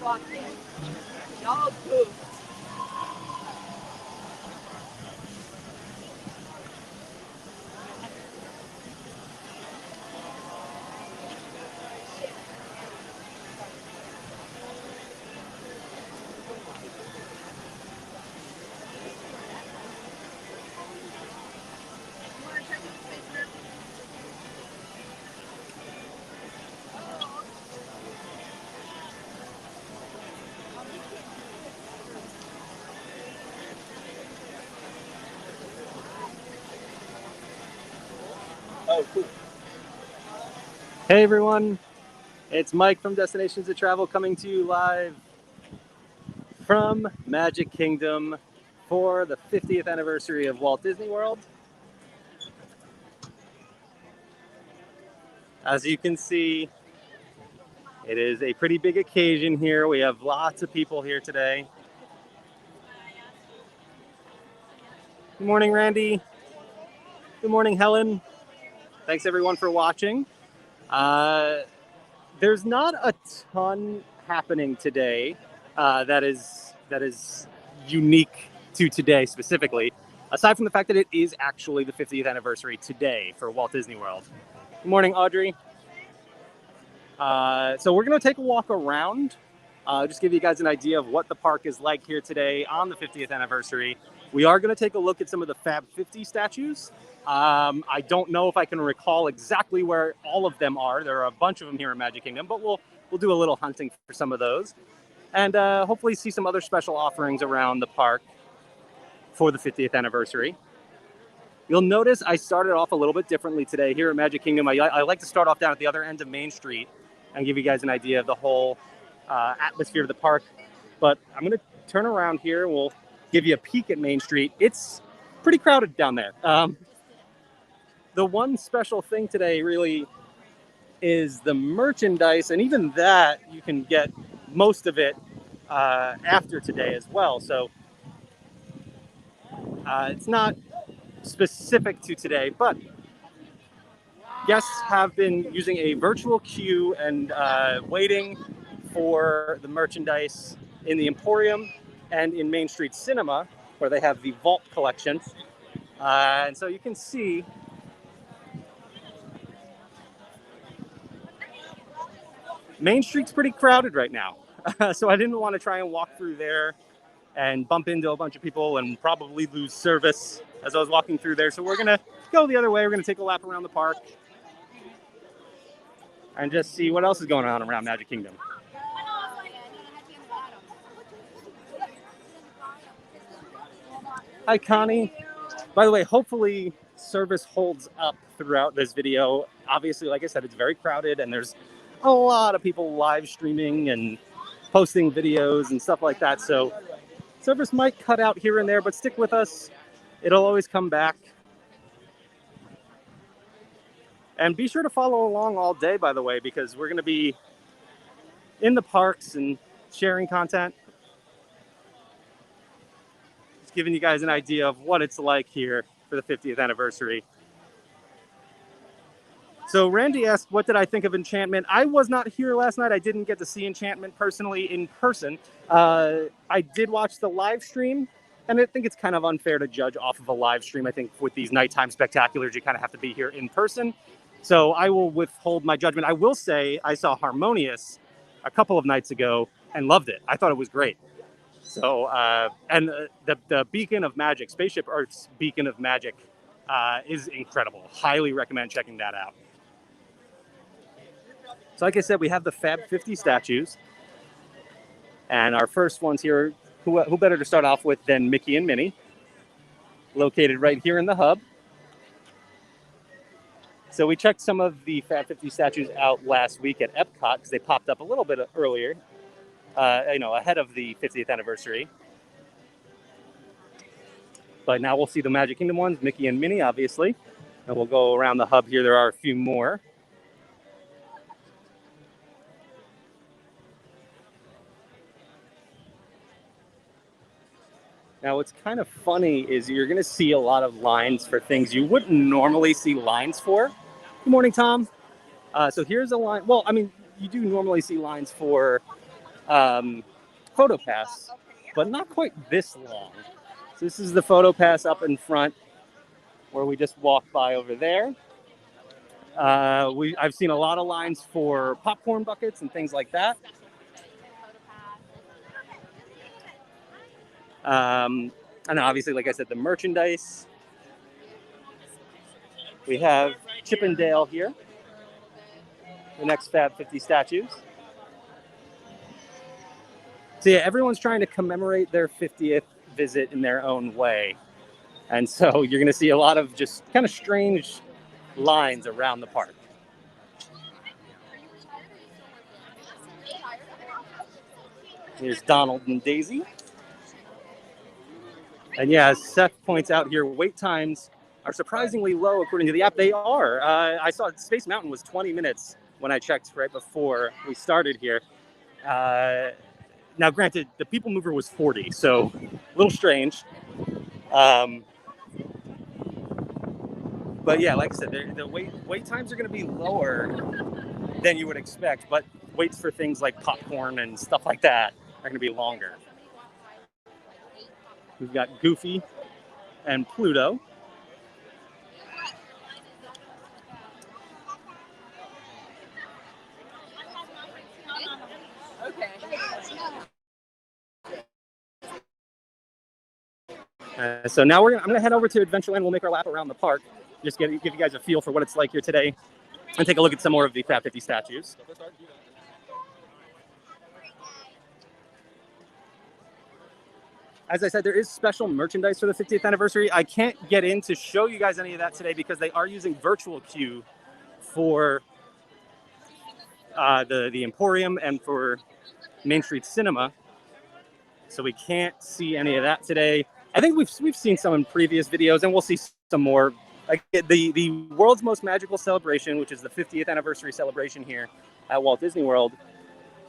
Y'all good. Oh, cool. Hey everyone, it's Mike from Destinations of Travel coming to you live from Magic Kingdom for the 50th anniversary of Walt Disney World. As you can see, it is a pretty big occasion here. We have lots of people here today. Good morning, Randy. Good morning, Helen. Thanks everyone for watching. There's not a ton happening today that is unique to today specifically, aside from the fact that it is actually the 50th anniversary today for Walt Disney World. Good morning, Audrey. So we're going to take a walk around, just give you guys an idea of what the park is like here today on the 50th anniversary. We are going to take a look at some of the Fab 50 statues. I don't know if I can recall exactly where all of them are. There are a bunch of them here in Magic Kingdom, but we'll do a little hunting for some of those. And hopefully see some other special offerings around the park for the 50th anniversary. You'll notice I started off a little bit differently today here at Magic Kingdom. I like to start off down at the other end of Main Street and give you guys an idea of the whole atmosphere of the park. But I'm going to turn around here and we'll give you a peek at Main Street. It's pretty crowded down there. The one special thing today really is the merchandise, and even that you can get most of it after today as well. So it's not specific to today, but guests have been using a virtual queue and waiting for the merchandise in the Emporium and in Main Street Cinema, where they have the Vault collection. And so you can see Main Street's pretty crowded right now. So I didn't want to try and walk through there and bump into a bunch of people and probably lose service as I was walking through there. So we're going to go the other way. We're going to take a lap around the park and just see what else is going on around Magic Kingdom. Hi, Connie. By the way, hopefully service holds up throughout this video. Obviously, like I said, it's very crowded and there's a lot of people live streaming and posting videos and stuff like that. So service might cut out here and there, but stick with us. It'll always come back. And be sure to follow along all day, by the way, because we're going to be in the parks and sharing content. Just giving you guys an idea of what it's like here for the 50th anniversary. So Randy asked, what did I think of Enchantment? I was not here last night. I didn't get to see Enchantment personally in person. I did watch the live stream, and I think it's kind of unfair to judge off of a live stream. I think with these nighttime spectaculars, you kind of have to be here in person. So I will withhold my judgment. I will say I saw Harmonious a couple of nights ago and loved it. I thought it was great. So, and the Beacon of Magic, Spaceship Earth's Beacon of Magic is incredible. Highly recommend checking that out. So like I said, we have the Fab 50 statues. And our first ones here, who better to start off with than Mickey and Minnie, located right here in the hub. So we checked some of the Fab 50 statues out last week at Epcot because they popped up a little bit earlier, ahead of the 50th anniversary. But now we'll see the Magic Kingdom ones, Mickey and Minnie, obviously. And we'll go around the hub here. There are a few more. Now, what's kind of funny is you're going to see a lot of lines for things you wouldn't normally see lines for. Good morning, Tom. So here's a line. Well, I mean, you do normally see lines for photo pass, but not quite this long. So this is the photo pass up in front where we just walked by over there. I've seen a lot of lines for popcorn buckets and things like that. And obviously, like I said, the merchandise. We have Chip and Dale here, the next Fab 50 statues. So yeah, everyone's trying to commemorate their 50th visit in their own way. And so you're going to see a lot of just kind of strange lines around the park. Here's Donald and Daisy. And yeah, as Seth points out here, wait times are surprisingly low according to the app. They are. I saw Space Mountain was 20 minutes when I checked right before we started here. Now, granted, the People Mover was 40, so a little strange. But yeah, like I said, the wait times are going to be lower than you would expect, but waits for things like popcorn and stuff like that are going to be longer. We've got Goofy and Pluto. So now I'm going to head over to Adventureland. We'll make our lap around the park, just give you guys a feel for what it's like here today, and take a look at some more of the Fab 50 statues. As I said, there is special merchandise for the 50th anniversary. I can't get in to show you guys any of that today because they are using virtual queue for the Emporium and for Main Street Cinema. So we can't see any of that today. I think we've seen some in previous videos, and we'll see some more. Like the world's most magical celebration, which is the 50th anniversary celebration here at Walt Disney World,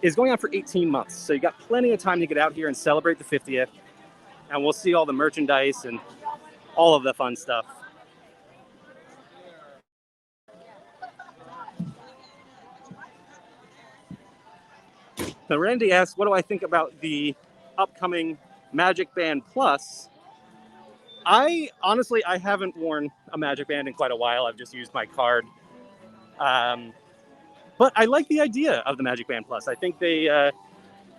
is going on for 18 months. So you got plenty of time to get out here and celebrate the 50th. And we'll see all the merchandise and all of the fun stuff. So Randy asks, what do I think about the upcoming Magic Band Plus? I haven't worn a Magic Band in quite a while. I've just used my card. But I like the idea of the Magic Band Plus. I think they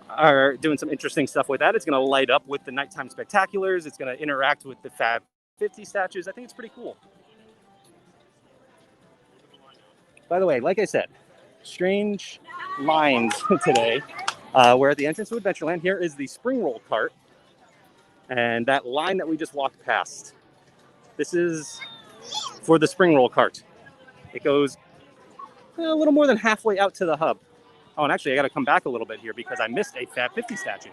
are doing some interesting stuff with that. It's going to light up with the nighttime spectaculars. It's going to interact with the Fab 50 statues. I think it's pretty cool. By the way, like I said, strange lines today. We're at the entrance to Adventureland. Here is the spring roll cart. And that line that we just walked past, this is for the spring roll cart. It goes a little more than halfway out to the hub. Oh, and actually, I got to come back a little bit here because I missed a Fab 50 statue.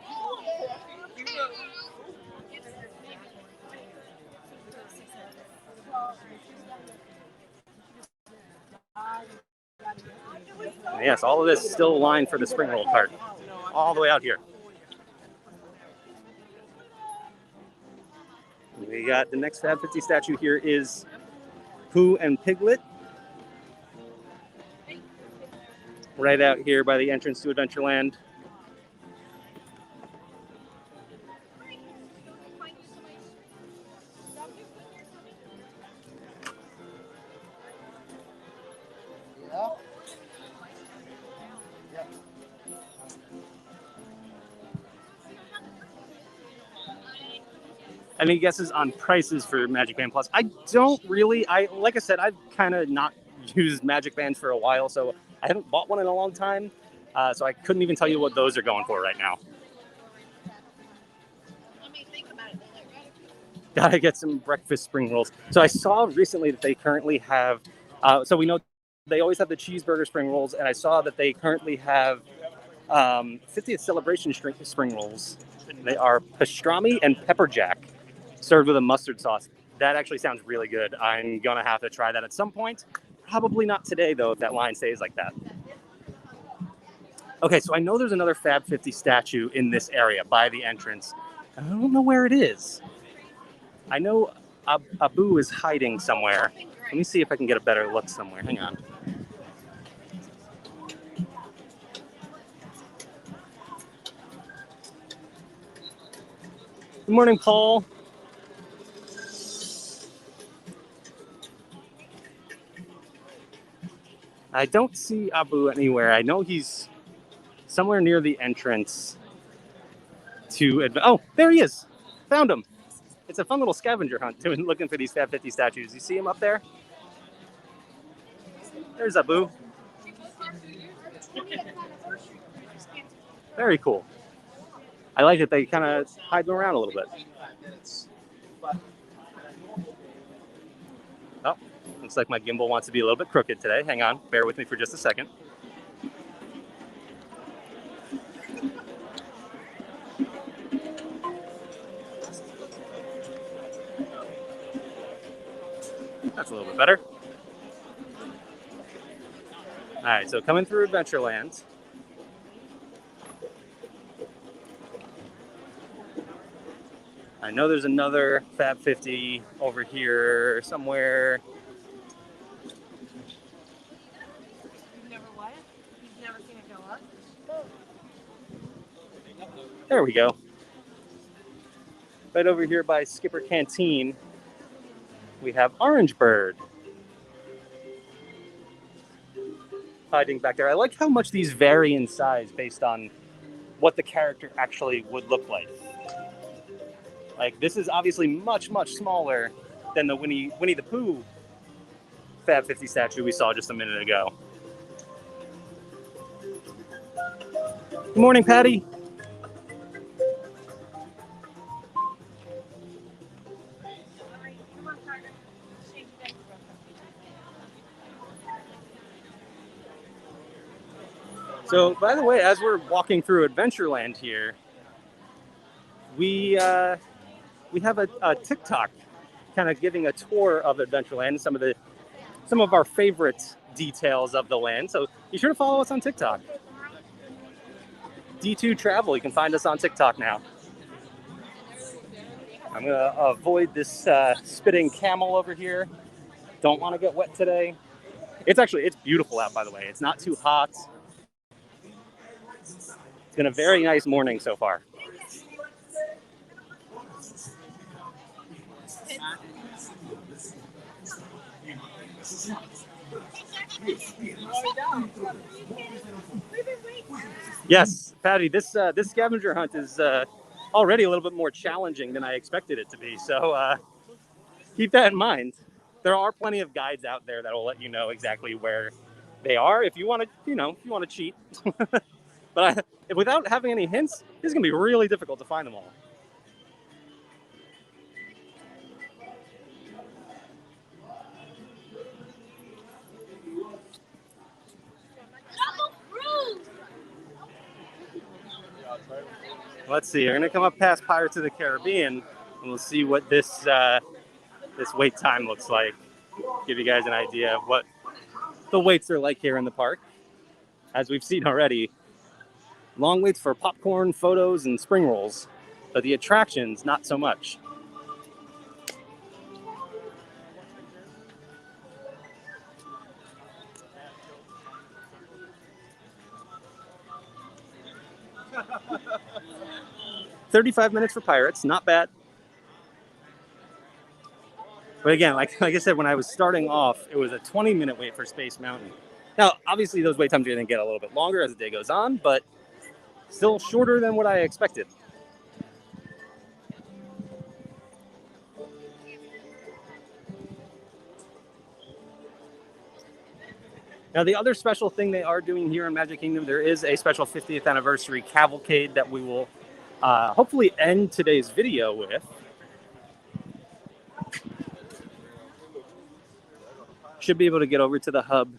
And yes, all of this is still a line for the spring roll cart, all the way out here. We got the next Fab 50 statue here is Pooh and Piglet. Right out here by the entrance to Adventureland. Any guesses on prices for Magic Band Plus? I don't really. Like I said, I've kind of not used Magic Bands for a while, so I haven't bought one in a long time. So I couldn't even tell you what those are going for right now. Gotta get some breakfast spring rolls. So I saw recently that they currently have, so we know they always have the cheeseburger spring rolls, and I saw that they currently have 50th celebration spring rolls. They are pastrami and pepper jack, served with a mustard sauce. That actually sounds really good. I'm gonna have to try that at some point. Probably not today, though, if that line stays like that. Okay, so I know there's another Fab 50 statue in this area by the entrance. I don't know where it is. I know Abu is hiding somewhere. Let me see if I can get a better look somewhere. Hang on. Good morning, Paul. I don't see Abu anywhere. I know he's somewhere near the entrance to... Oh, there he is. Found him. It's a fun little scavenger hunt, doing looking for these Fab 50 statues. You see him up there? There's Abu. Very cool. I like that they kind of hide them around a little bit. Oh, looks like my gimbal wants to be a little bit crooked today. Hang on, bear with me for just a second. That's a little bit better. All right, so coming through Adventureland. I know there's another Fab 50 over here somewhere. You've never what? You've never seen it go up? There we go. Right over here by Skipper Canteen, we have Orange Bird. Hiding back there. I like how much these vary in size based on what the character actually would look like. Like, this is obviously much, much smaller than the Winnie the Pooh Fab 50 statue we saw just a minute ago. Good morning, Patty. So, by the way, as we're walking through Adventureland here, we have a TikTok kind of giving a tour of Adventureland, some of our favorite details of the land. So be sure to follow us on TikTok. D2 Travel, you can find us on TikTok now. I'm gonna avoid this spitting camel over here. Don't want to get wet today. It's beautiful out, by the way. It's not too hot. It's been a very nice morning so far. Yes, Patty, this scavenger hunt is already a little bit more challenging than I expected it to be. So keep that in mind. There are plenty of guides out there that will let you know exactly where they are if you want to, if you want to cheat. But without having any hints, it's going to be really difficult to find them all. Let's see. We're going to come up past Pirates of the Caribbean, and we'll see what this wait time looks like. Give you guys an idea of what the waits are like here in the park. As we've seen already, long waits for popcorn, photos, and spring rolls, but the attractions, not so much. $35 minutes for Pirates, not bad. But again, like I said, when I was starting off, it was a 20-minute wait for Space Mountain. Now, obviously, those wait times are going to get a little bit longer as the day goes on, but still shorter than what I expected. Now, the other special thing they are doing here in Magic Kingdom, there is a special 50th anniversary cavalcade that we will hopefully end today's video with. Should be able to get over to the hub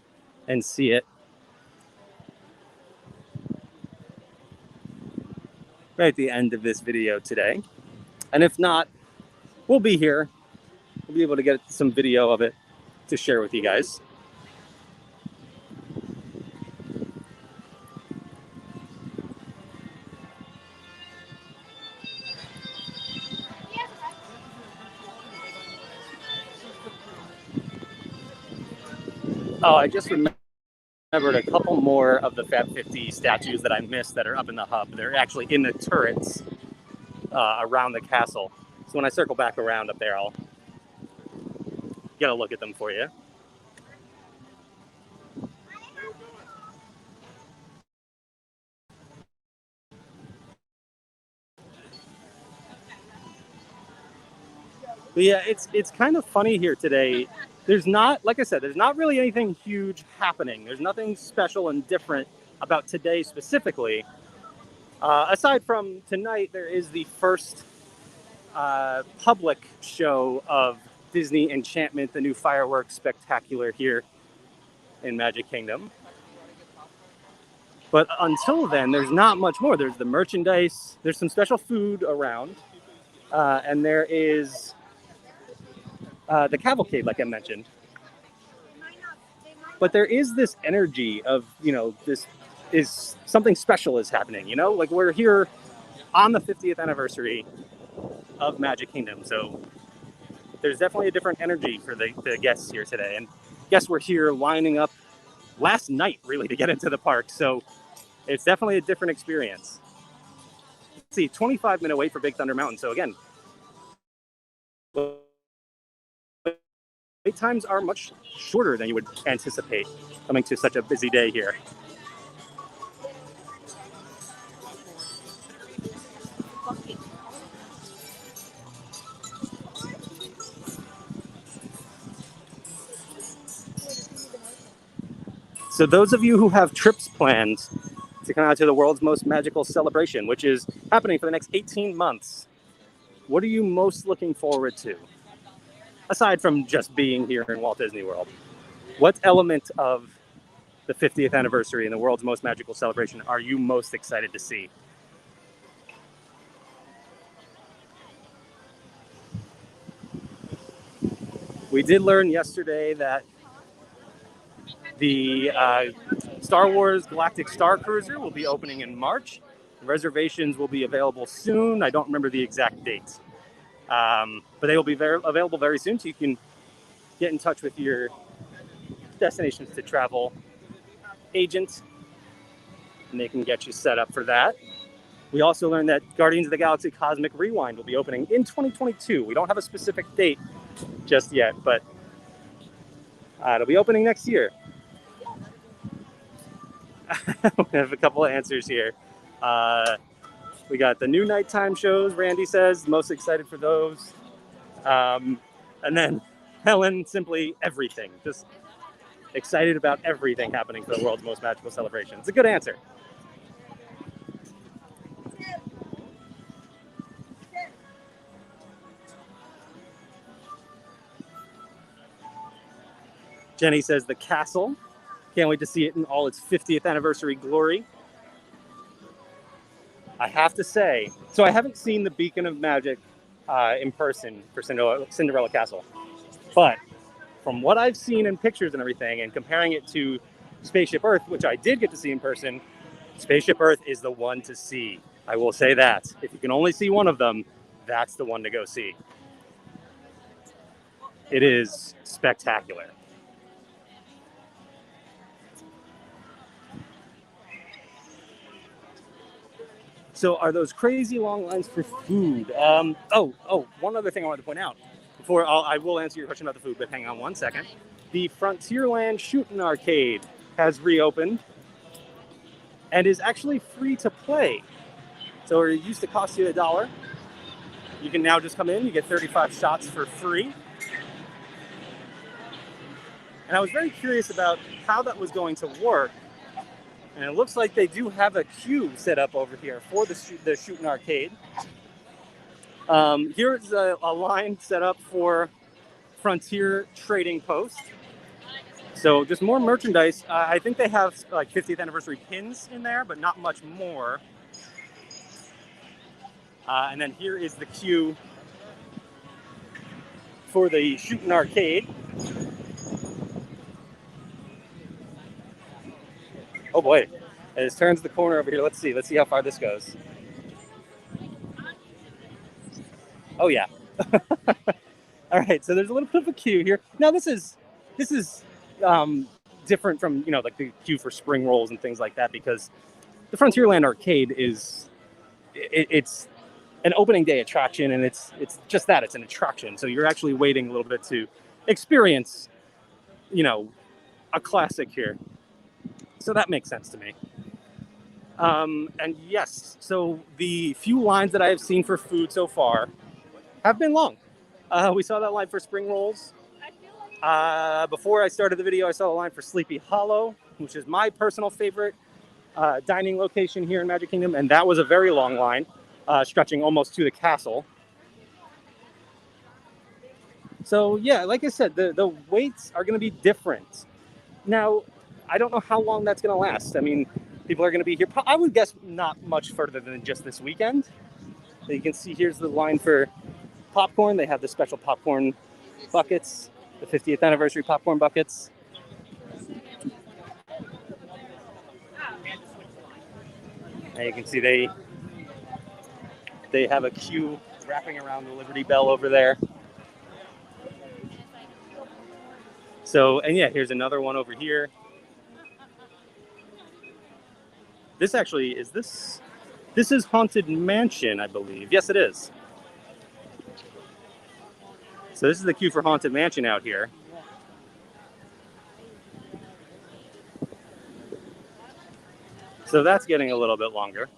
and see it. Right at the end of this video today. And if not, we'll be here. We'll be able to get some video of it to share with you guys. Oh, I just remembered a couple more of the Fab 50 statues that I missed that are up in the hub. They're actually in the turrets around the castle. So when I circle back around up there, I'll get a look at them for you. But yeah, it's kind of funny here today. There's not, like I said, there's not really anything huge happening. There's nothing special and different about today specifically. Aside from tonight, there is the first public show of Disney Enchantment, the new fireworks spectacular here in Magic Kingdom. But until then, there's not much more. There's the merchandise, there's some special food around, and there is the cavalcade, like I mentioned. But there is this energy of, this is something special is happening, like we're here on the 50th anniversary of Magic Kingdom. So there's definitely a different energy for the guests here today. And guests were here lining up last night, really, to get into the park. So it's definitely a different experience. Let's see, 25-minute wait for Big Thunder Mountain. So again, wait times are much shorter than you would anticipate coming to such a busy day here. So those of you who have trips planned to come out to the world's most magical celebration, which is happening for the next 18 months, what are you most looking forward to? Aside from just being here in Walt Disney World, what element of the 50th anniversary and the world's most magical celebration are you most excited to see? We did learn yesterday that the Star Wars Galactic Star Cruiser will be opening in March. Reservations will be available soon. I don't remember the exact date. But they will be available very soon, so you can get in touch with your destinations to travel agent, and they can get you set up for that. We also learned that Guardians of the Galaxy Cosmic Rewind will be opening in 2022. We don't have a specific date just yet, but it'll be opening next year. We have a couple of answers here. We got the new nighttime shows, Randy says, most excited for those. And then Helen, simply everything. Just excited about everything happening for the world's most magical celebration. It's a good answer. Jenny says the castle. Can't wait to see it in all its 50th anniversary glory. I have to say, so I haven't seen the Beacon of Magic in person for Cinderella Castle. But from what I've seen in pictures and everything, and comparing it to Spaceship Earth, which I did get to see in person, Spaceship Earth is the one to see. I will say that. If you can only see one of them, that's the one to go see. It is spectacular. So are those crazy long lines for food? One other thing I wanted to point out. Before I will answer your question about the food, but hang on one second. The Frontierland Shootin' Arcade has reopened and is actually free to play. So it used to cost you $1. You can now just come in, you get 35 shots for free. And I was very curious about how that was going to work. And it looks like they do have a queue set up over here for the Shootin' Arcade. Here's a line set up for Frontier Trading Post. So just more merchandise. I think they have like 50th anniversary pins in there, but not much more. And then here is the queue for the Shootin' Arcade. Oh boy, it turns the corner over here. Let's see how far this goes. Oh yeah. All right, so there's a little bit of a queue here. Now this is different from like the queue for spring rolls and things like that, because the Frontierland Arcade is it's an opening day attraction, and it's just that, it's an attraction. So you're actually waiting a little bit to experience, you know, a classic here. So that makes sense to me. And yes, so the few lines that I have seen for food so far have been long. We saw that line for spring rolls. Before I started the video, I saw a line for Sleepy Hollow, which is my personal favorite dining location here in Magic Kingdom, and that was a very long line, stretching almost to the castle. So yeah, like I said, the waits are going to be different. Now, I don't know how long that's going to last. I mean, people are going to be here, I would guess, not much further than just this weekend. You can see here's the line for popcorn. They have the special popcorn buckets, the 50th anniversary popcorn buckets. And you can see they have a queue wrapping around the Liberty Bell over there. So, and yeah, here's another one over here. This actually, this is Haunted Mansion, I believe. Yes, it is. So this is the queue for Haunted Mansion out here. So that's getting a little bit longer.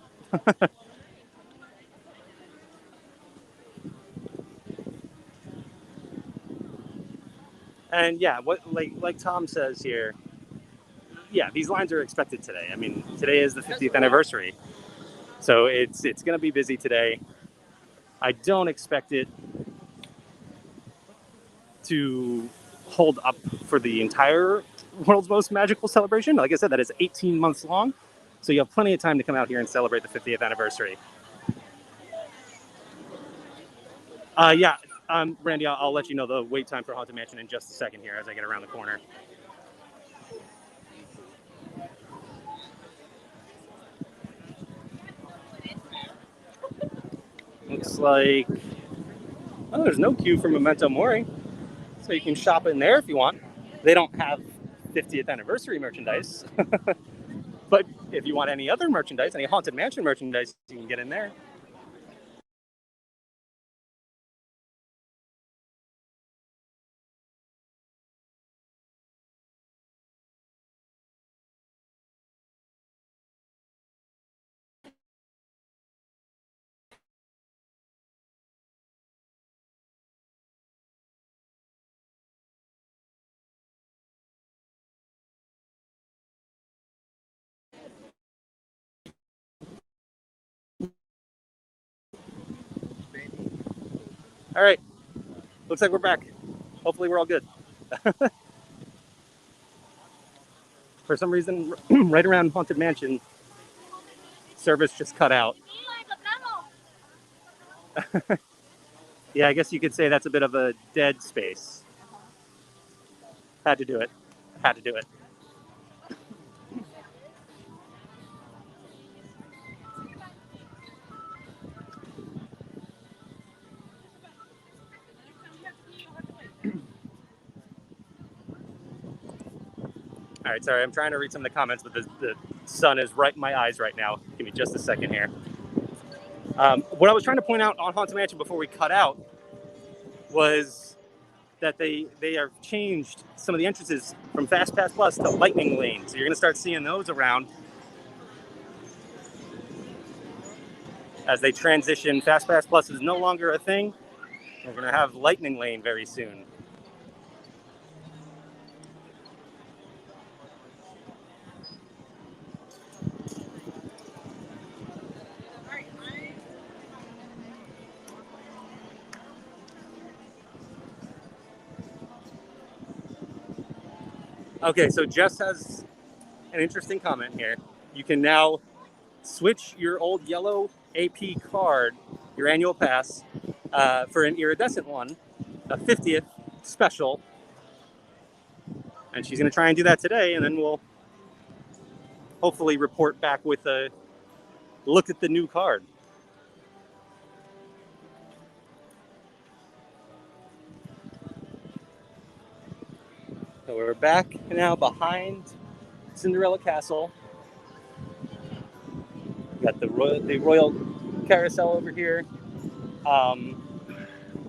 And yeah, what like Tom says here, yeah, these lines are expected today. I mean, today is the 50th anniversary. So it's going to be busy today. I don't expect it to hold up for the entire world's most magical celebration. Like I said, that is 18 months long. So you have plenty of time to come out here and celebrate the 50th anniversary. Yeah, Randy, I'll let you know the wait time for Haunted Mansion in just a second here as I get around the corner. Looks like, oh, there's no queue for Memento Mori. So you can shop in there if you want. They don't have 50th anniversary merchandise. But if you want any other merchandise, any Haunted Mansion merchandise, you can get in there. All right, looks like we're back. Hopefully we're all good. For some reason, right around Haunted Mansion, service just cut out. Yeah, I guess you could say that's a bit of a dead space. Had to do it. Had to do it. All right, sorry, I'm trying to read some of the comments, but the sun is right in my eyes right now. Give me just a second here. What I was trying to point out on Haunted Mansion before we cut out was that they have changed some of the entrances from Fast Pass Plus to Lightning Lane. So you're going to start seeing those around as they transition. Fast Pass Plus is no longer a thing. We're going to have Lightning Lane very soon. Okay, so Jess has an interesting comment here. You can now switch your old yellow AP card, your annual pass, for an iridescent one, a 50th special. And she's going to try and do that today, and then we'll hopefully report back with a look at the new card. So we're back now behind Cinderella Castle. We got the royal carousel over here.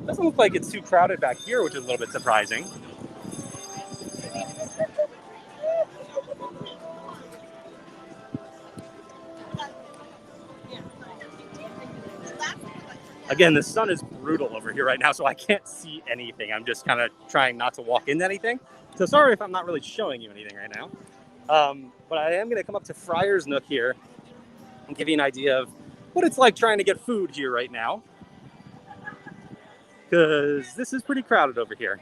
Doesn't look like it's too crowded back here, which is a little bit surprising. Again, the sun is brutal over here right now, so I can't see anything. I'm just kind of trying not to walk into anything. So sorry if I'm not really showing you anything right now. But I am going to come up to Friar's Nook here and give you an idea of what it's like trying to get food here right now, because this is pretty crowded over here.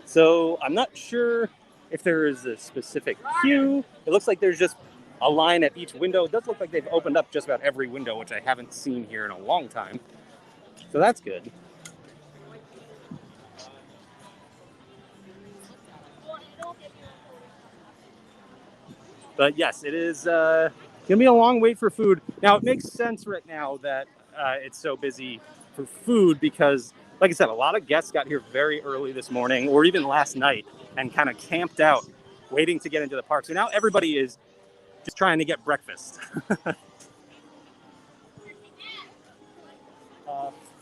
So I'm not sure if there is a specific queue. It looks like there's just a line at each window. It does look like they've opened up just about every window, which I haven't seen here in a long time. So that's good. But yes, it is going to be a long wait for food. Now, it makes sense right now that it's so busy for food because, like I said, a lot of guests got here very early this morning or even last night and kind of camped out waiting to get into the park. So now everybody is just trying to get breakfast.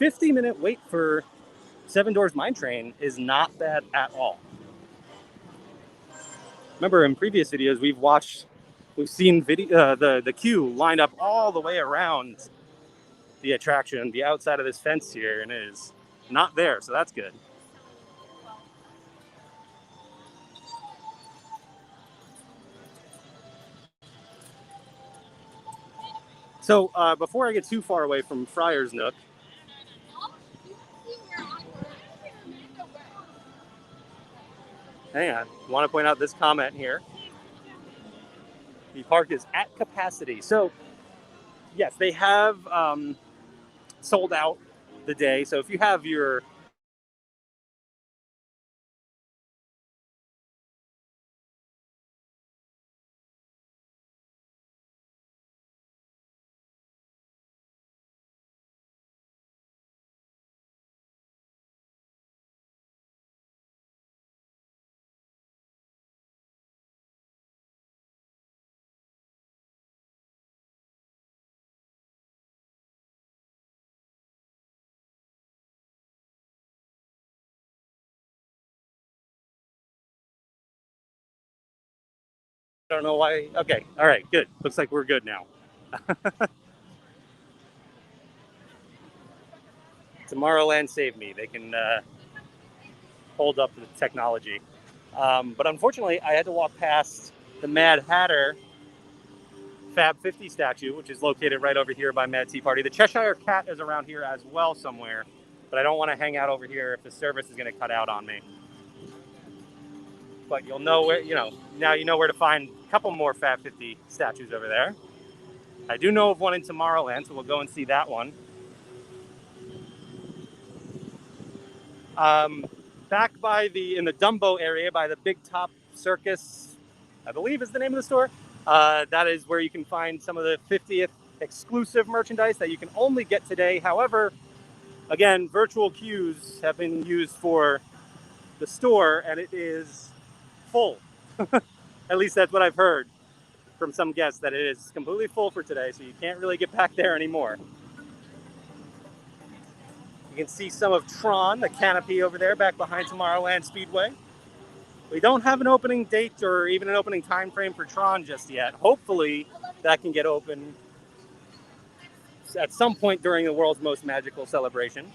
50-minute wait for Seven Doors Mine Train is not bad at all. Remember in previous videos we've seen the queue lined up all the way around the attraction, the outside of this fence here, and it is not there, so that's good. So before I get too far away from Friar's Nook, hang on, I want to point out this comment here. The park is at capacity. So yes, they have sold out the day. So if you have your I don't know why. Okay, all right, good. Looks like we're good now. Tomorrowland saved me. They can hold up the technology. But unfortunately, I had to walk past the Mad Hatter Fab 50 statue, which is located right over here by Mad Tea Party. The Cheshire Cat is around here as well somewhere, but I don't want to hang out over here if the service is going to cut out on me. But you'll know where, now you know where to find a couple more Fab 50 statues over there. I do know of one in Tomorrowland, so we'll go and see that one. Back in the Dumbo area by the Big Top Circus, I believe is the name of the store. That is where you can find some of the 50th exclusive merchandise that you can only get today. However, again, virtual queues have been used for the store and it is full. At least that's what I've heard from some guests, that it is completely full for today, so you can't really get back there anymore. You can see some of Tron, the canopy over there, back behind Tomorrowland Speedway. We don't have an opening date or even an opening time frame for Tron just yet. Hopefully that can get open at some point during the world's most magical celebration.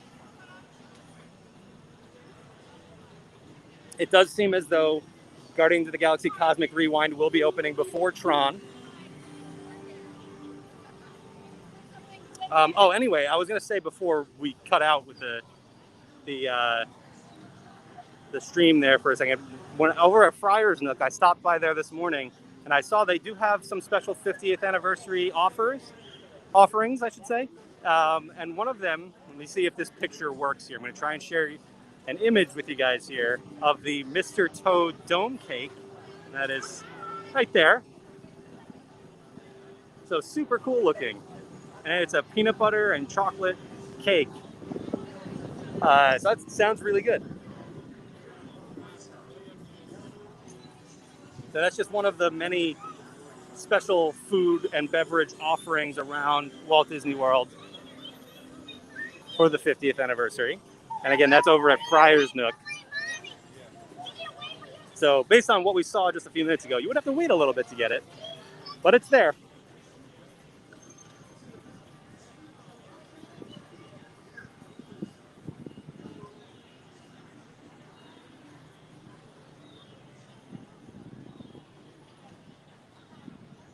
It does seem as though Guardians of the Galaxy Cosmic Rewind will be opening before Tron. Anyway, I was going to say before we cut out with the stream there for a second, when over at Friar's Nook, I stopped by there this morning and I saw they do have some special 50th anniversary offerings, I should say. And one of them, let me see if this picture works here. I'm going to try and share an image with you guys here of the Mr. Toad Dome Cake. That is right there. So super cool looking. And it's a peanut butter and chocolate cake. So that sounds really good. So that's just one of the many special food and beverage offerings around Walt Disney World for the 50th anniversary. And again, that's over at Friar's Nook. So based on what we saw just a few minutes ago, you would have to wait a little bit to get it, but it's there.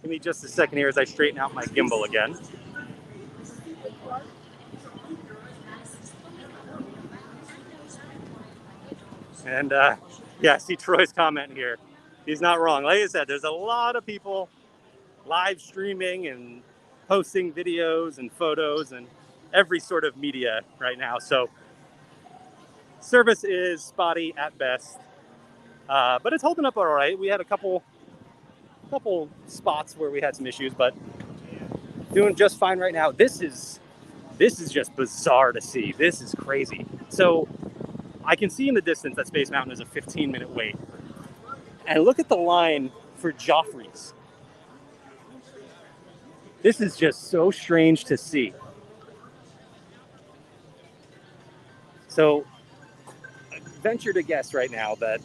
Give me just a second here as I straighten out my gimbal again. And yeah, I see Troy's comment here. He's not wrong. Like I said, there's a lot of people live streaming and posting videos and photos and every sort of media right now. So service is spotty at best, but it's holding up all right. We had a couple spots where we had some issues, but doing just fine right now. This is just bizarre to see. This is crazy. So I can see in the distance that Space Mountain is a 15-minute wait. And look at the line for Joffrey's. This is just so strange to see. So I venture to guess right now that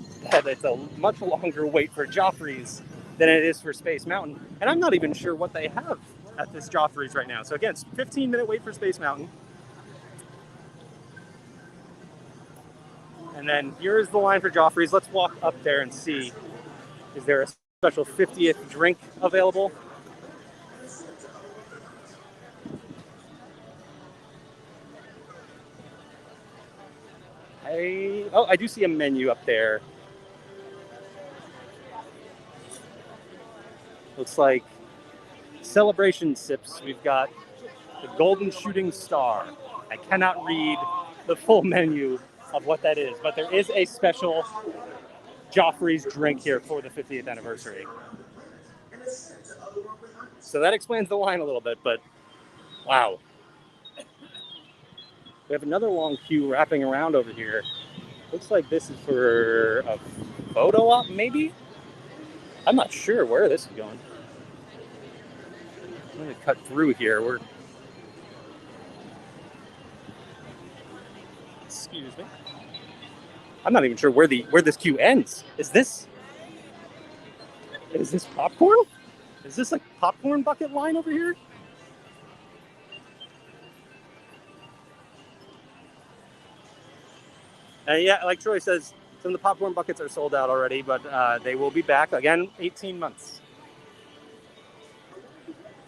it's a much longer wait for Joffrey's than it is for Space Mountain. And I'm not even sure what they have at this Joffrey's right now. So again, it's 15-minute wait for Space Mountain. And then here's the line for Joffrey's. Let's walk up there and see. Is there a special 50th drink available? I do see a menu up there. Looks like celebration sips. We've got the Golden Shooting Star. I cannot read the full menu of what that is, but there is a special Joffrey's drink here for the 50th anniversary. So that explains the line a little bit, but wow. We have another long queue wrapping around over here. Looks like this is for a photo op, maybe? I'm not sure where this is going. I'm going to cut through here. Excuse me. I'm not even sure where this queue ends. Is this popcorn? Is this like popcorn bucket line over here? Yeah, like Troy says, some of the popcorn buckets are sold out already, but they will be back again. 18 months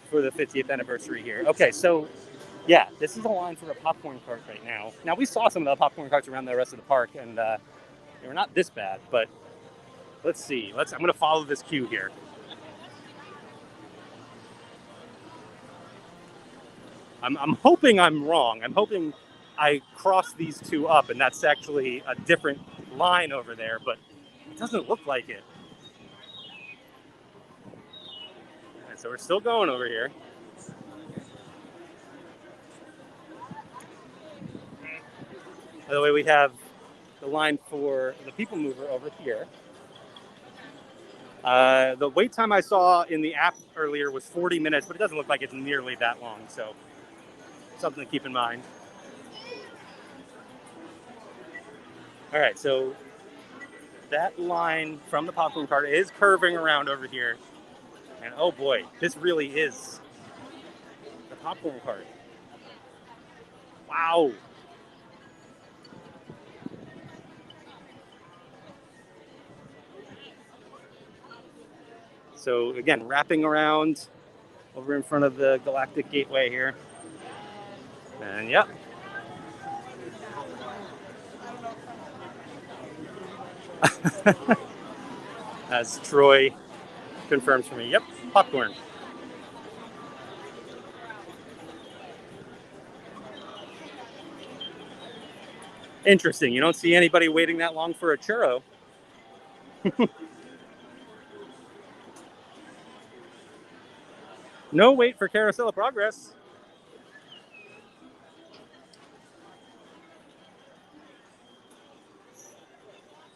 for the 50th anniversary here. Okay, so yeah, this is a line for a popcorn cart right now. Now we saw some of the popcorn carts around the rest of the park, and they were not this bad. But let's see. I'm going to follow this queue here. I'm hoping I'm wrong. I'm hoping I crossed these two up, and that's actually a different line over there, but it doesn't look like it. And so we're still going over here. By the way, we have the line for the People Mover over here. The wait time I saw in the app earlier was 40 minutes, but it doesn't look like it's nearly that long, so something to keep in mind. All right, so that line from the popcorn cart is curving around over here. And oh boy, this really is the popcorn cart. Wow. So again, wrapping around over in front of the Galactic Gateway here. And yep. As Troy confirms for me, yep, popcorn. Interesting, you don't see anybody waiting that long for a churro. No wait for Carousel of Progress.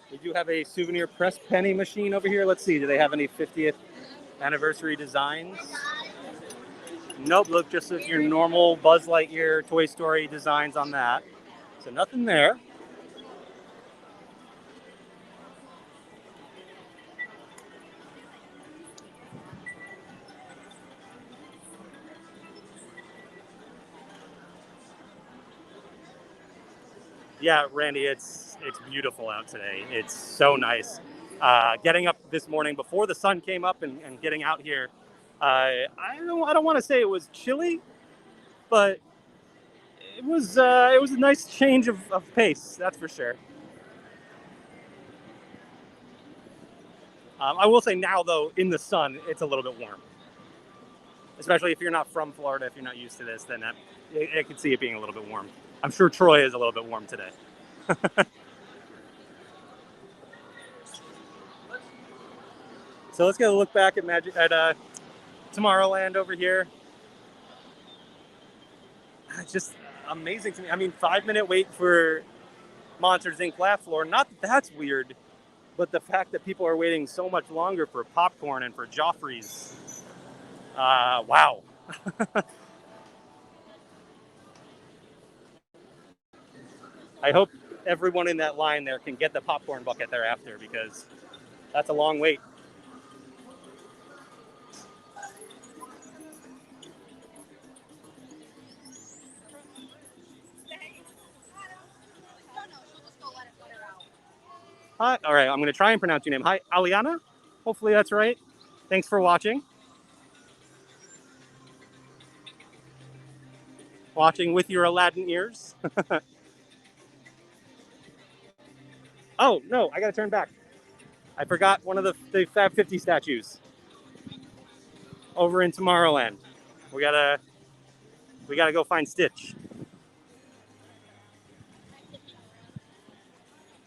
We do have a souvenir press penny machine over here. Let's see, do they have any 50th anniversary designs. Nope, look, just your normal Buzz Lightyear Toy Story designs on that. So nothing there. Yeah, Randy, it's beautiful out today. It's so nice. Getting up this morning before the sun came up and getting out here, I don't want to say it was chilly, but it was a nice change of pace. That's for sure. I will say now though, in the sun, it's a little bit warm, especially if you're not from Florida. If you're not used to this, then I could see it being a little bit warm. I'm sure Troy is a little bit warm today. So let's get a look back at Tomorrowland over here. It's just amazing to me. I mean, 5 minute wait for Monsters Inc. Laugh Floor. Not that that's weird, but the fact that people are waiting so much longer for popcorn and for Joffrey's. Wow. I hope everyone in that line there can get the popcorn bucket thereafter, because that's a long wait. Hi. All right, I'm going to try and pronounce your name. Hi, Aliana. Hopefully that's right. Thanks for watching. Watching with your Aladdin ears. Oh, no, I got to turn back. I forgot one of the Fab 50 statues over in Tomorrowland. We gotta go find Stitch.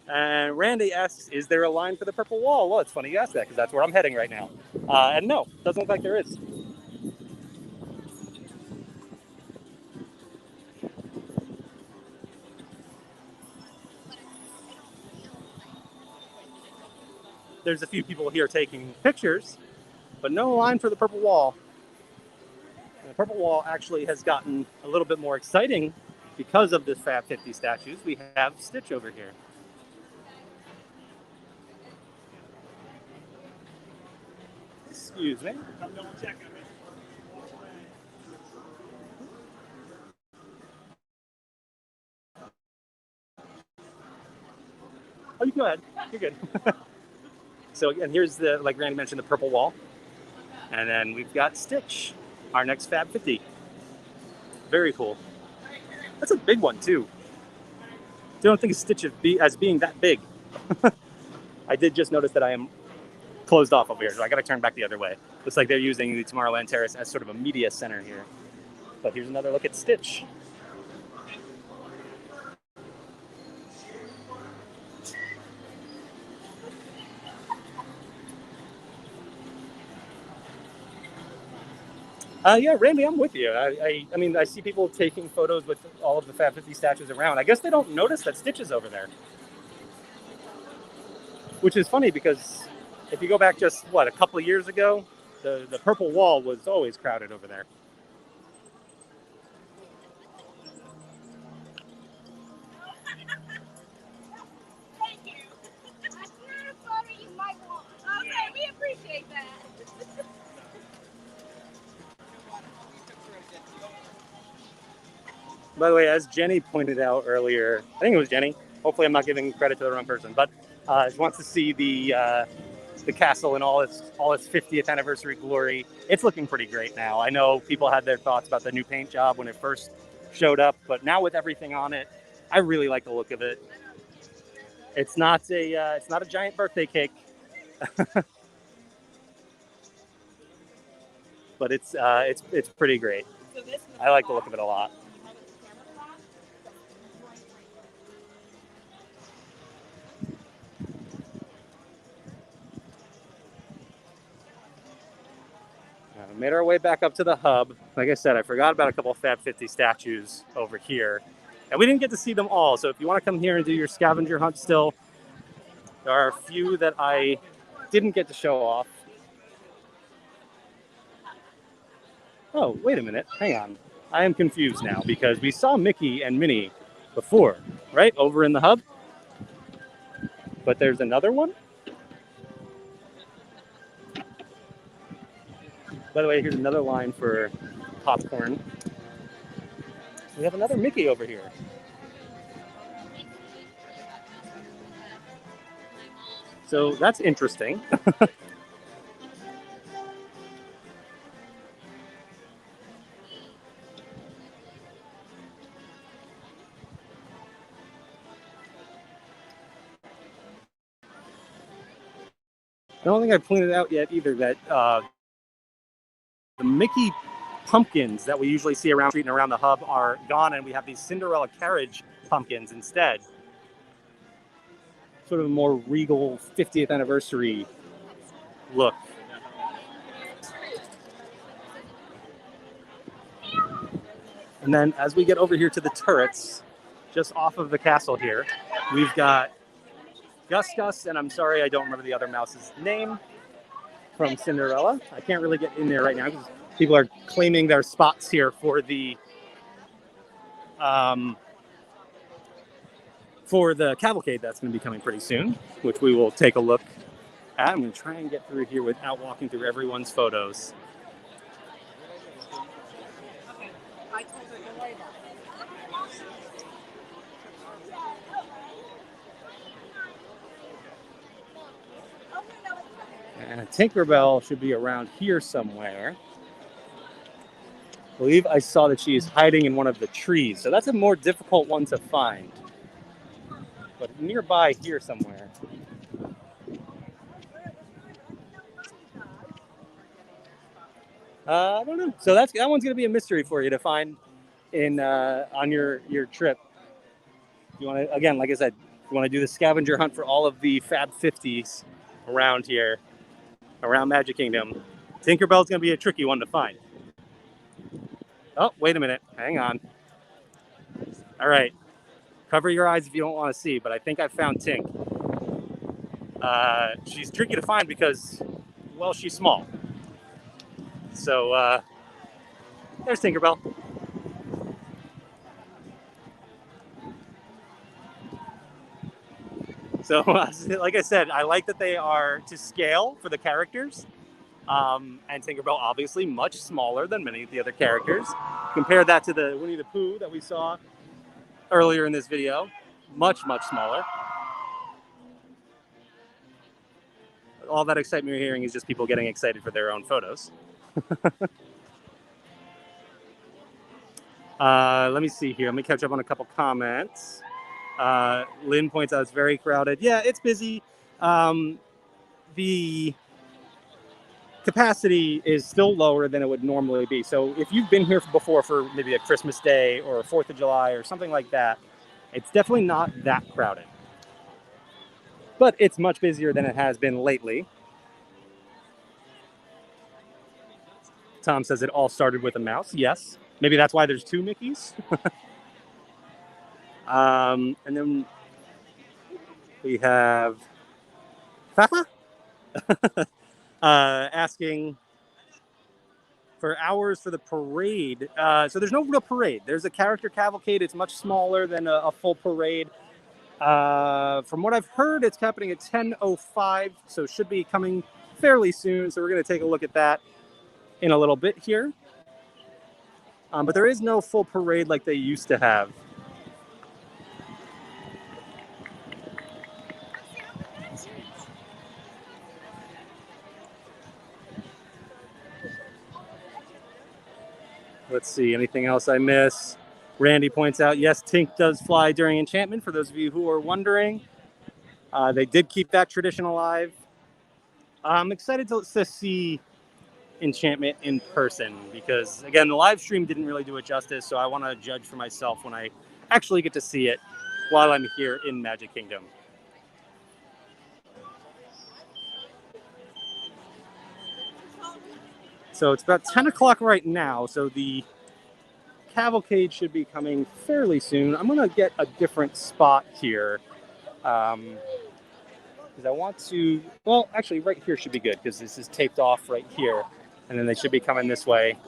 And Randy asks, is there a line for the purple wall? Well, it's funny you ask that, because that's where I'm heading right now. And no, doesn't look like there is. There's a few people here taking pictures, but no line for the purple wall. And the purple wall actually has gotten a little bit more exciting because of this Fab 50 statues. We have Stitch over here. Excuse me. Oh, you go ahead. You're good. So again, here's like Randy mentioned, the purple wall. And then we've got Stitch, our next Fab 50. Very cool. That's a big one too. Don't think of Stitch as being that big. I did just notice that I am closed off over here, so I gotta turn back the other way. Looks like they're using the Tomorrowland Terrace as sort of a media center here. But here's another look at Stitch. Yeah, Randy, I'm with you. I mean, I see people taking photos with all of the Fab 50 statues around. I guess they don't notice that Stitch is over there. Which is funny, because if you go back just, a couple of years ago, the purple wall was always crowded over there. Thank you. That's not a photo you might want. Okay, we appreciate that. By the way, as Jenny pointed out earlier, I think it was Jenny. Hopefully, I'm not giving credit to the wrong person, but wants to see the castle in all its 50th anniversary glory. It's looking pretty great now. I know people had their thoughts about the new paint job when it first showed up, but now with everything on it, I really like the look of it. It's not a giant birthday cake, but it's pretty great. I like the look of it a lot. We made our way back up to the hub. Like I said, I forgot about a couple of Fab 50 statues over here. And we didn't get to see them all. So if you want to come here and do your scavenger hunt still, there are a few that I didn't get to show off. Oh, wait a minute. Hang on. I am confused now because we saw Mickey and Minnie before, right? Over in the hub. But there's another one. By the way, here's another line for popcorn. We have another Mickey over here. So that's interesting. I don't think I pointed out yet either that the Mickey pumpkins that we usually see around the street and around the hub are gone, and we have these Cinderella carriage pumpkins instead. Sort of a more regal 50th anniversary look. And then as we get over here to the turrets, just off of the castle here, we've got Gus, and I'm sorry I don't remember the other mouse's name, from Cinderella. I can't really get in there right now because people are claiming their spots here for the cavalcade that's going to be coming pretty soon, which we will take a look at. I'm going to try and get through here without walking through everyone's photos. And Tinkerbell should be around here somewhere. I believe I saw that she is hiding in one of the trees, so that's a more difficult one to find. But nearby here somewhere. I don't know. So that one's going to be a mystery for you to find in on your trip. You want to, again, like I said, you want to do the scavenger hunt for all of the Fab 50s around here, around Magic Kingdom. Tinkerbell's going to be a tricky one to find. Oh, wait a minute. Hang on. All right. Cover your eyes if you don't want to see, but I think I found Tink. She's tricky to find because, well, she's small. So there's Tinkerbell. So like I said, I like that they are to scale for the characters. And Tinkerbell, obviously, much smaller than many of the other characters. Compare that to the Winnie the Pooh that we saw earlier in this video. Much, much smaller. All that excitement you're hearing is just people getting excited for their own photos. Let me see here. Let me catch up on a couple comments. Lynn points out it's very crowded. Yeah, it's busy. The capacity is still lower than it would normally be. So if you've been here before for maybe a Christmas Day or a 4th of July or something like that, it's definitely not that crowded. But it's much busier than it has been lately. Tom says it all started with a mouse. Yes. Maybe that's why there's 2 Mickeys. And then we have Fafa asking for hours for the parade. So there's no real parade. There's a character cavalcade. It's much smaller than a full parade. From what I've heard, it's happening at 10:05, so it should be coming fairly soon. So we're going to take a look at that in a little bit here. But there is no full parade like they used to have. Let's see, anything else I miss? Randy points out, yes, Tink does fly during enchantment, for those of you who are wondering. They did keep that tradition alive. I'm excited to see enchantment in person because, again, the live stream didn't really do it justice, so I want to judge for myself when I actually get to see it while I'm here in Magic Kingdom. So it's about 10 o'clock right now, so the cavalcade should be coming fairly soon. I'm going to get a different spot here because I want to, well, actually right here should be good because this is taped off right here, and then they should be coming this way.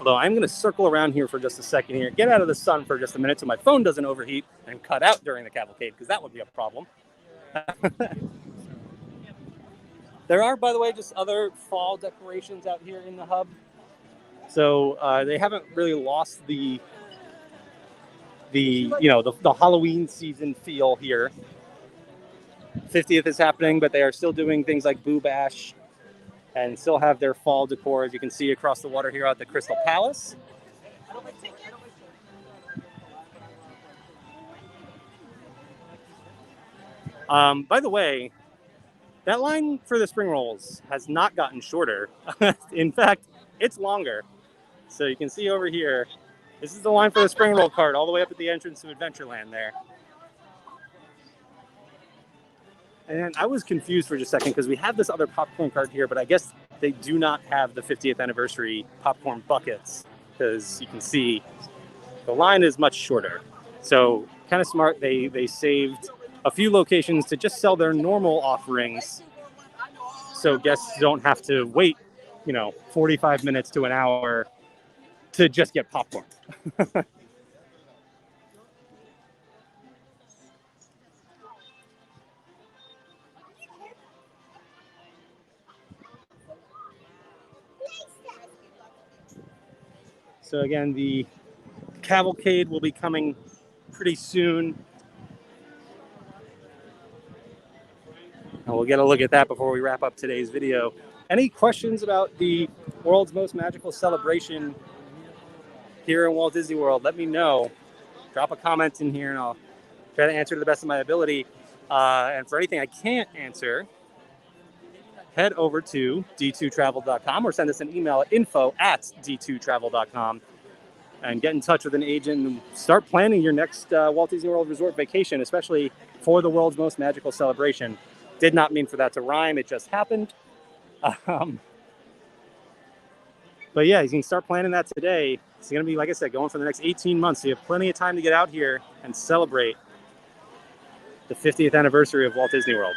Although I'm going to circle around here for just a second here, get out of the sun for just a minute so my phone doesn't overheat and cut out during the cavalcade, because that would be a problem. There are, by the way, just other fall decorations out here in the hub. So they haven't really lost the Halloween season feel here. 50th is happening, but they are still doing things like Boo Bash and still have their fall decor, as you can see across the water here at the Crystal Palace. By the way, that line for the spring rolls has not gotten shorter. In fact, it's longer. So you can see over here, this is the line for the spring roll cart all the way up at the entrance to Adventureland there. And I was confused for just a second because we have this other popcorn cart here, but I guess they do not have the 50th anniversary popcorn buckets, because you can see the line is much shorter. So kind of smart, they saved a few locations to just sell their normal offerings, so guests don't have to wait, 45 minutes to an hour to just get popcorn. So again, the cavalcade will be coming pretty soon. And we'll get a look at that before we wrap up today's video. Any questions about the world's most magical celebration here in Walt Disney World? Let me know. Drop a comment in here and I'll try to answer to the best of my ability. And for anything I can't answer, head over to d2travel.com or send us an email at info@d2travel.com and get in touch with an agent and start planning your next Walt Disney World Resort vacation, especially for the world's most magical celebration. Did not mean for that to rhyme, it just happened. But yeah, you can start planning that today. It's going to be, like I said, going for the next 18 months. So you have plenty of time to get out here and celebrate the 50th anniversary of Walt Disney World.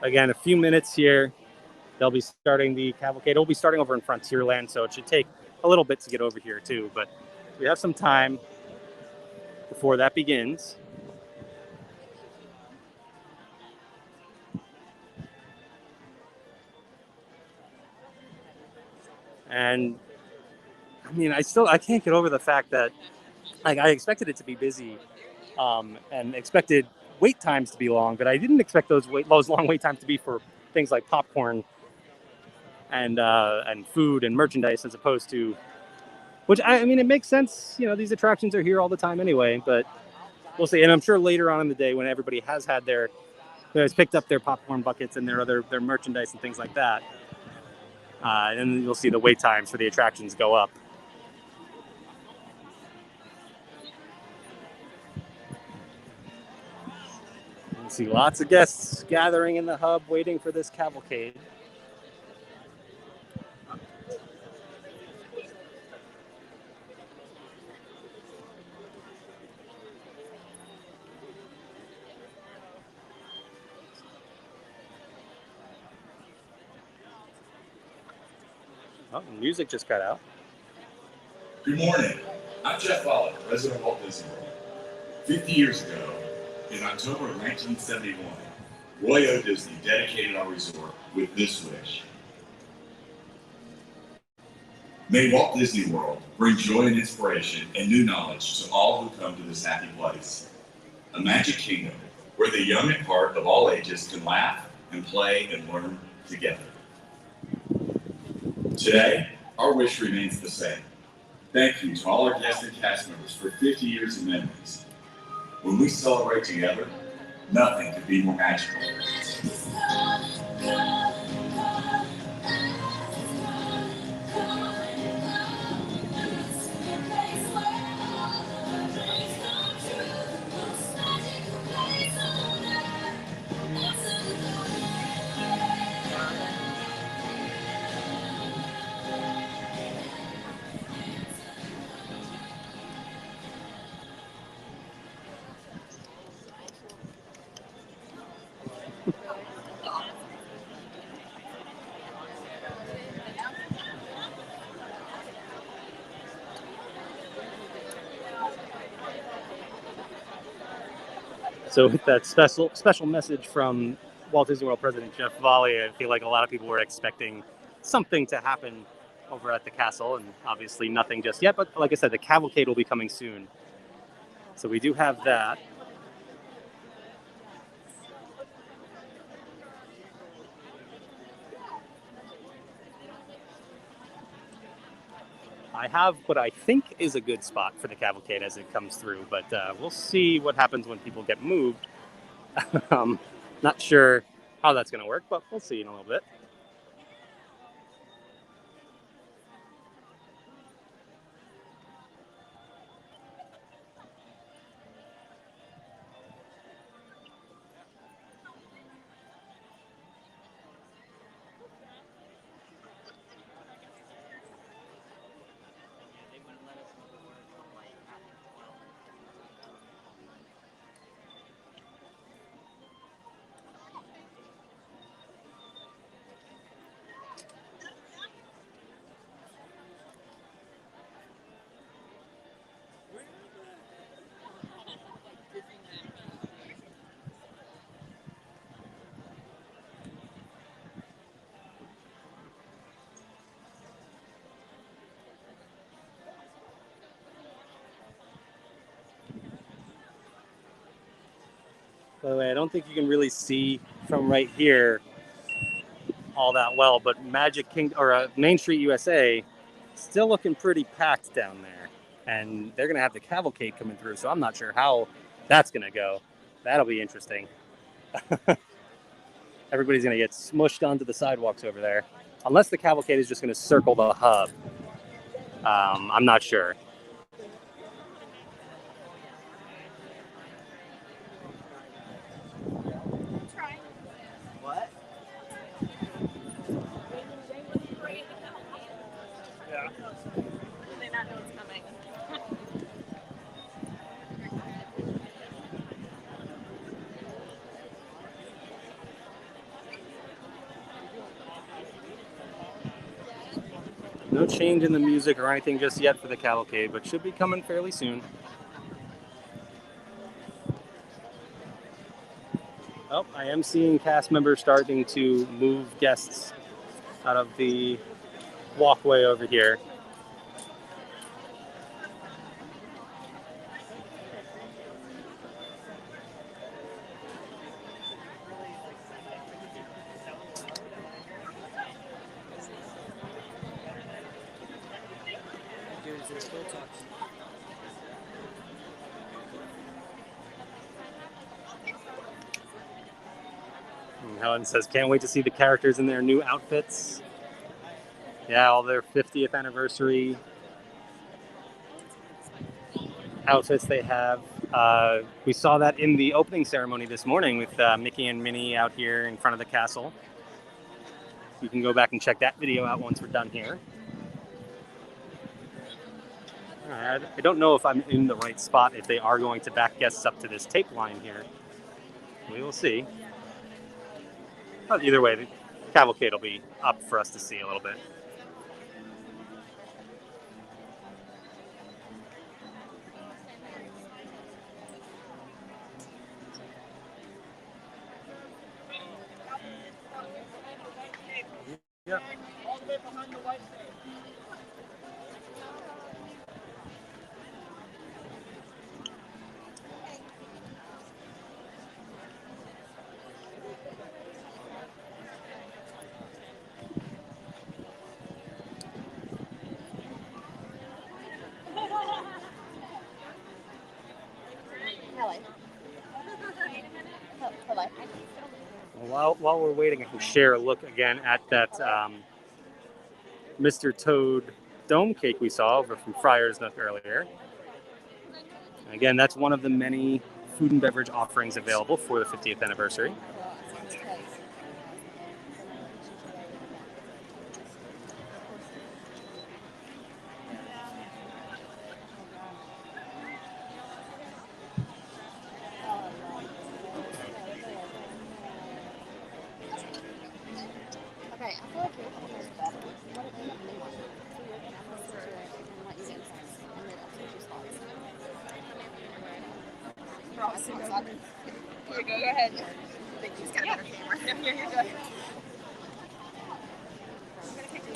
Again, a few minutes here. They'll be starting the cavalcade. It'll be starting over in Frontierland, so it should take a little bit to get over here too. But we have some time before that begins. And I mean, I can't get over the fact that I expected it to be busy, and expected wait times to be long, but I didn't expect those long wait times to be for things like popcorn and food and merchandise, as opposed to, which I mean, it makes sense. These attractions are here all the time anyway, but we'll see. And I'm sure later on in the day, when everybody has picked up their popcorn buckets and their merchandise and things like that, and you'll see the wait times for the attractions go up. You see lots of guests gathering in the hub waiting for this cavalcade. Oh, the music just cut out. Good morning. I'm Jeff Follett, president of Walt Disney World. 50 years ago, in October of 1971, Roy O. Disney dedicated our resort with this wish. May Walt Disney World bring joy and inspiration and new knowledge to all who come to this happy place. A magic kingdom where the young and part of all ages can laugh and play and learn together. Today, our wish remains the same. Thank you to all our guests and cast members for 50 years of memories. When we celebrate together, nothing could be more magical. So with that special message from Walt Disney World President Jeff Volley, I feel like a lot of people were expecting something to happen over at the castle, and obviously nothing just yet. But like I said, the cavalcade will be coming soon. So we do have that. I have what I think is a good spot for the cavalcade as it comes through, but we'll see what happens when people get moved. Not sure how that's going to work, but we'll see in a little bit. By the way, I don't think you can really see from right here all that well, but Magic King or Main Street USA still looking pretty packed down there, and they're gonna have the cavalcade coming through. So I'm not sure how that's gonna go. That'll be interesting. Everybody's gonna get smushed onto the sidewalks over there, unless the cavalcade is just gonna circle the hub. I'm not sure. What? Yeah. They not know it's coming. No change in the music or anything just yet for the cavalcade, but should be coming fairly soon. Oh, I am seeing cast members starting to move guests out of the walkway over here. And Helen says, can't wait to see the characters in their new outfits. Yeah, all their 50th anniversary outfits they have. We saw that in the opening ceremony this morning with Mickey and Minnie out here in front of the castle. You can go back and check that video out once we're done here. I don't know if I'm in the right spot, if they are going to back guests up to this tape line here. We will see. But either way, the cavalcade will be up for us to see a little bit. Yeah. All the way behind the white stage. While we're waiting, I can share a look again at that Mr. Toad dome cake we saw over from Friar's Nook earlier. Again, that's one of the many food and beverage offerings available for the 50th anniversary. Okay, I feel like your phone is better. What if you have new one? So you're gonna have to sit to it and let you get inside. And then I'll switch your spots. You're all outside. Here you go. Go ahead. Thank you. It's got a better camera. Yeah, here you go.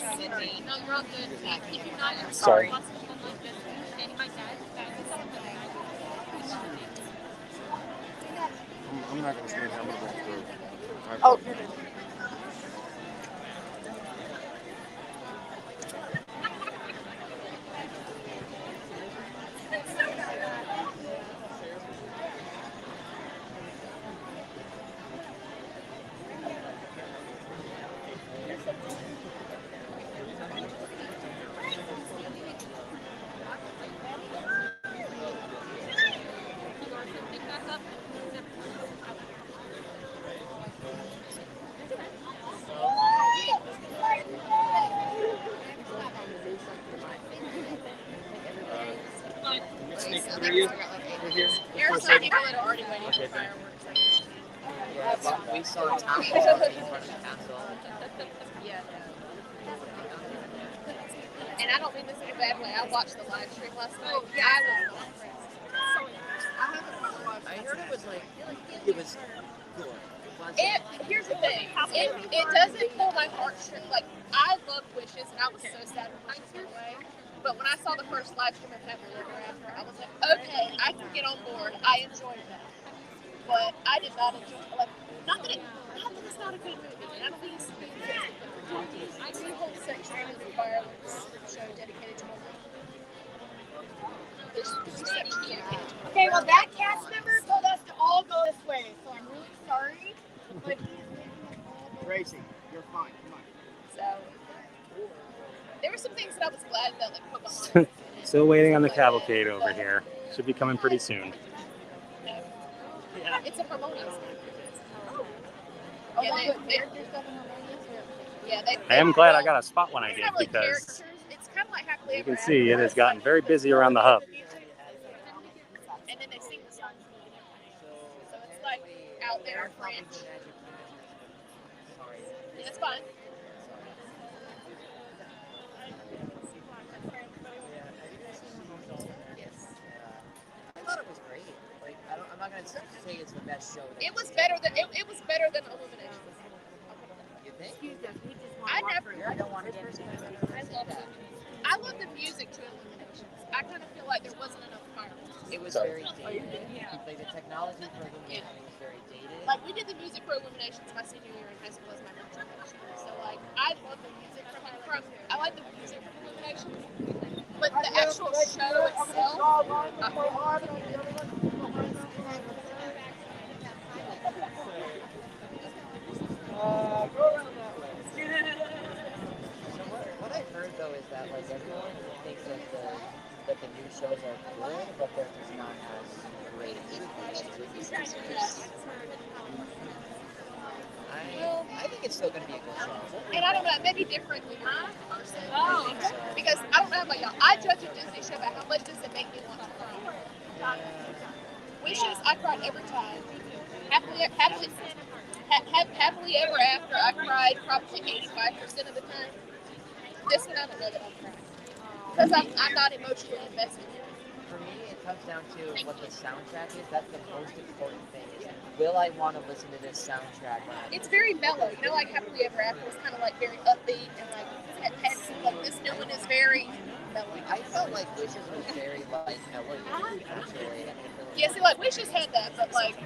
No, you're all good. If you're not, I'm Sorry. I'm not going to stand here. I'm going to walk through. Oh, Sneak through you. We're here. there's some people that are already waiting for fireworks. Yeah, but we saw a town hall in front of the castle. Yeah. And I don't mean this in a bad way. I watched the live stream last night. Yeah, I was I heard it was like, it was good. here's the thing. It doesn't pull my heartstrings. Like, I love Wishes, and I was so sad when I threw away. But when I saw the first live stream of Happily Ever After, I was like, okay, I can get on board. I enjoyed that. But I did not enjoy it. Like, not that it's not a good movie. And I don't think it's a good movie. I do whole section of the fireworks show dedicated to my mom. This section dedicated to my Okay, well, that cast member told us to all go this way, so I'm really sorry. But Gracie, you're fine. Come on. So there were some things that I was glad that like Pocahontas. Still waiting on the cavalcade over here. Should be coming pretty soon. It's a harmonious. oh, Yeah, they, they, yeah, they. I am glad I got a spot when I It's did not really because characters. It's kind of like Happily you Ever can see it After. has gotten very busy around the hub. And then they sing the song. So it's like out there French. Yeah, that's fine. Yes. I thought it was great. Like, I'm not going to say it's the best show. It was better than Illuminations. You think? I never. I don't want to get into that. I love the music to Illuminations. I kind of feel like there wasn't enough fireworks. It was very dated. Like, the technology for Illumination was very dated. Like, we did the music for Illuminations my senior year in high school as my graduation. So, like, I love the music from I like the music from Illuminations. But the actual show itself, So what I've heard though is that like everyone thinks that the new shows are good, but they're just not as great as I think it's still going to be a good show. and I don't know, maybe different with my person. Because I don't know about y'all. I judge a Disney show by how much does it make me want to cry. Wishes, I cried every time. Happily Ever After, I cried probably 85% of the time. This one, I don't know that I'm crying. Because I'm not emotionally invested in it. For me, it comes down to what the soundtrack is. That's the most important thing. Is will I want to listen to this soundtrack? It's very mellow. You know, like Happily Ever After is kind of like very upbeat and like like this new one is very mellow. I felt like Wishes was very like mellow, actually. Yeah, see, like Wishes had that, but like,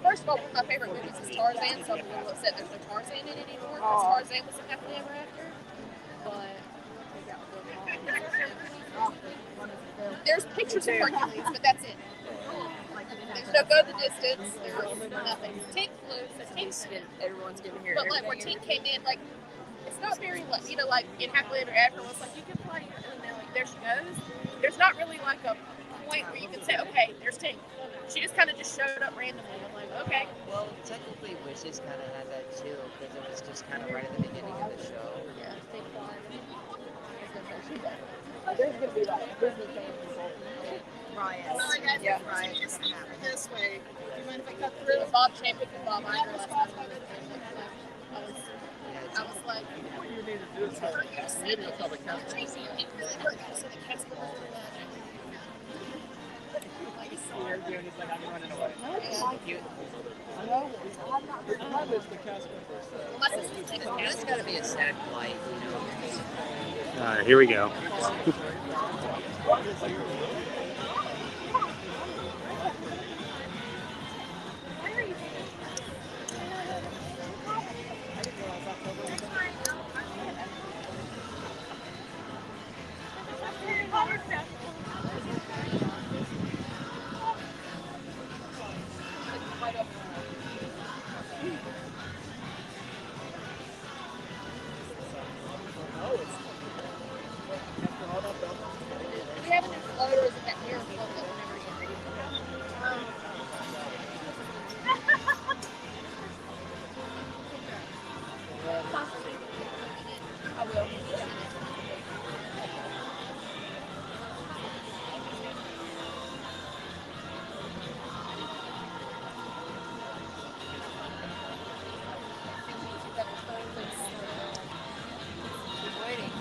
first of all, one of my favorite movies is Tarzan, so I'm a little upset there's no Tarzan in it anymore because Tarzan was in Happily Ever After. But there's pictures of Hercules, but that's it. There's no Go the Distance. There's nothing. Tink flew, so Tink's everyone's giving here. but like where Tink came in, like it's not very like you know like in Happily Ever After, it's like you can play and then like there she goes. There's not really like a point where you can say, okay, there's Tink. She just kind of just showed up randomly. I'm like, okay. Well, technically, Wishes kind of had that too, because it was just kind of right at the beginning of the show. Yeah. There's gonna be like Disney fans involved. Ryan. Sorry, guys. Yeah, It's Ryan. just this way. Do you mind if I cut through? Bob Champion and Bob Iger last night. I was like, What you need to do is maybe I'll tell the cast. Tracy, it really hurt you, so the cast members were like, and he's like, I'm running away. My sister's name is There's got to be a sad flight, you know. All right, here we go. We have new floaters in that air float that we're never using. I will. Waiting.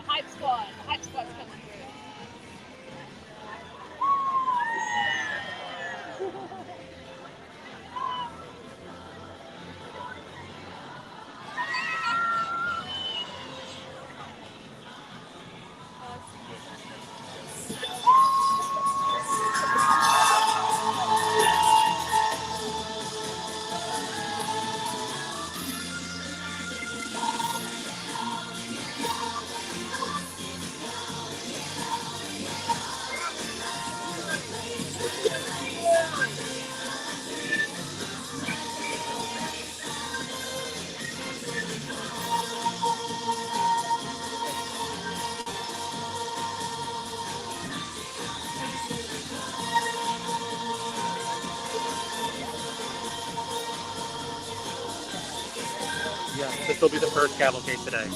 Hype squad. Hype squad's coming through. Yeah, this will be the first cavalcade today.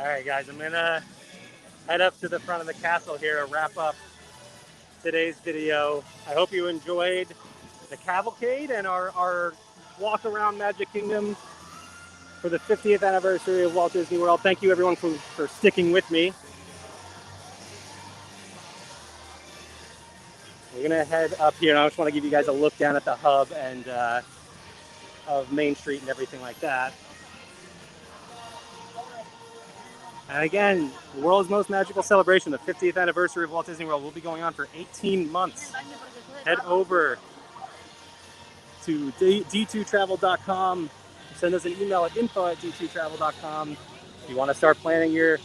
right, guys, I'm gonna head up to the front of the castle here to wrap up today's video. I hope you enjoyed the cavalcade and our walk around Magic Kingdom for the 50th anniversary of Walt Disney World. Thank you everyone for sticking with me. We're gonna head up here, and I just want to give you guys a look down at the hub and of Main Street and everything like that. And again, the world's most magical celebration, the 50th anniversary of Walt Disney World, will be going on for 18 months. Head over to d2travel.com. Send us an email at info@d2travel.com if you want to start planning your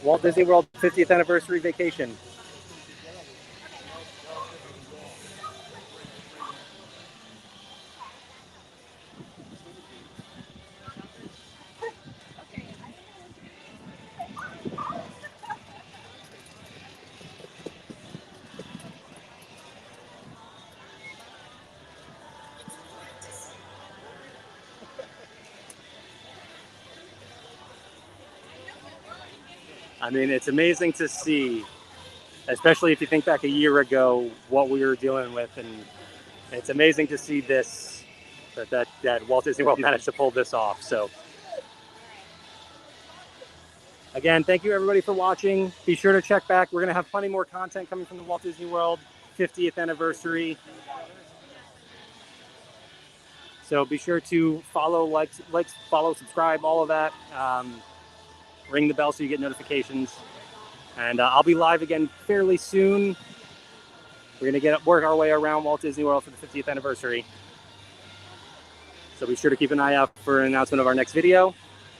Walt Disney World 50th anniversary vacation. I mean, it's amazing to see, especially if you think back a year ago, what we were dealing with, and it's amazing to see this, that Walt Disney World managed to pull this off. So, again, thank you everybody for watching. Be sure to check back. We're gonna have plenty more content coming from the Walt Disney World 50th anniversary. So be sure to follow, like, follow, subscribe, all of that. Ring the bell so you get notifications. And I'll be live again fairly soon. We're gonna work our way around Walt Disney World for the 50th anniversary. So be sure to keep an eye out for an announcement of our next video.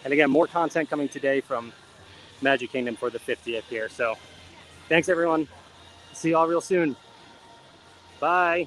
And again, more content coming today from Magic Kingdom for the 50th here. So thanks everyone. See y'all real soon. Bye.